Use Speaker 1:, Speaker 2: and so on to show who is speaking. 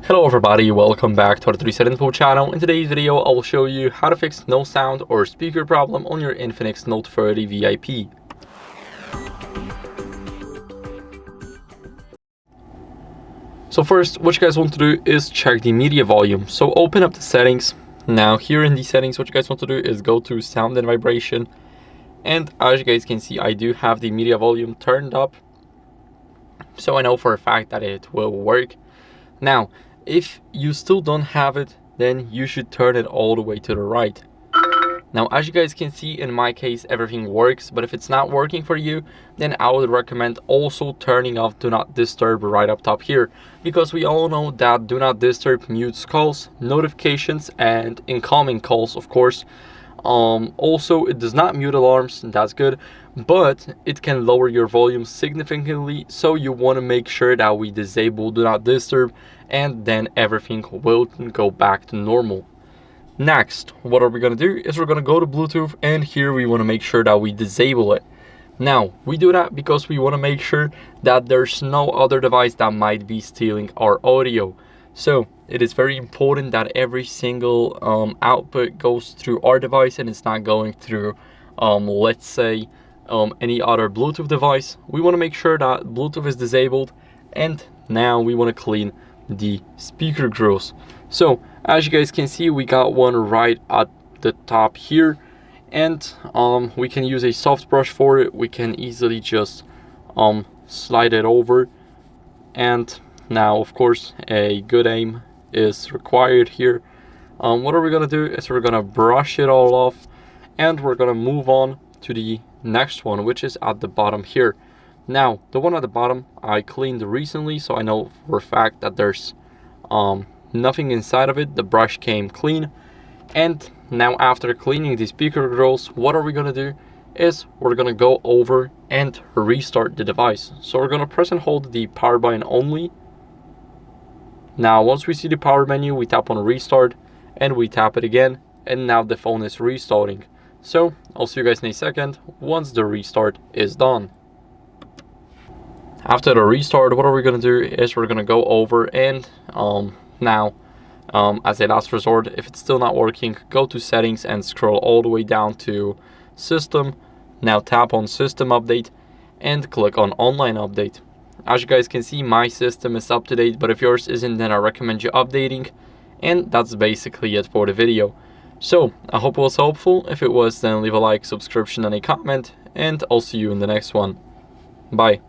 Speaker 1: Hello everybody, welcome back to the HardReset.Info channel. In today's video, I will show you how to fix no sound or speaker problem on your INFINIX Note 30 VIP. So first, what you guys want to do is check the media volume. So open up the settings. Now here in the settings, what you guys want to do is go to sound and vibration. And as you guys can see, I do have the media volume turned up, so I know for a fact that it will work. Now, if you still don't have it, then you should turn it all the way to the right. Now, as you guys can see, in my case, everything works, but if it's not working for you, then I would recommend also turning off Do Not Disturb right up top here, because we all know that Do Not Disturb mutes calls, notifications, and incoming calls, of course. Also, it does not mute alarms, and that's good, but it can lower your volume significantly, so you want to make sure that we disable Do Not Disturb, and then everything will go back to normal. Next, what are we going to do is we're going to go to Bluetooth, and here we want to make sure that we disable it. Now, we do that because we want to make sure that there's no other device that might be stealing our audio. So it is very important that every single output goes through our device and it's not going through, let's say, any other Bluetooth device. We want to make sure that Bluetooth is disabled, and now we want to clean the speaker grills. So as you guys can see, we got one right at the top here, and we can use a soft brush for it. We can easily just slide it over, and now of course a good aim is required here. What are we gonna do is we're gonna brush it all off, and we're gonna move on to the next one, which is at the bottom here. Now, the one at the bottom I cleaned recently, so I know for a fact that there's nothing inside of it. The brush came clean. And now, after cleaning the speaker grills, what are we gonna do is we're gonna go over and restart the device. So we're gonna press and hold the power button only. Now, once we see the power menu, we tap on restart, and we tap it again, and now the phone is restarting. So I'll see you guys in a second once the restart is done. After the restart, what are we going to do is we're going to go over and now, as a last resort, if it's still not working, go to settings and scroll all the way down to system. Now tap on system update and click on online update. As you guys can see, my system is up to date, but if yours isn't, then I recommend you updating. And that's basically it for the video. So I hope it was helpful. If it was, then leave a like, subscription, and a comment, and I'll see you in the next one. Bye.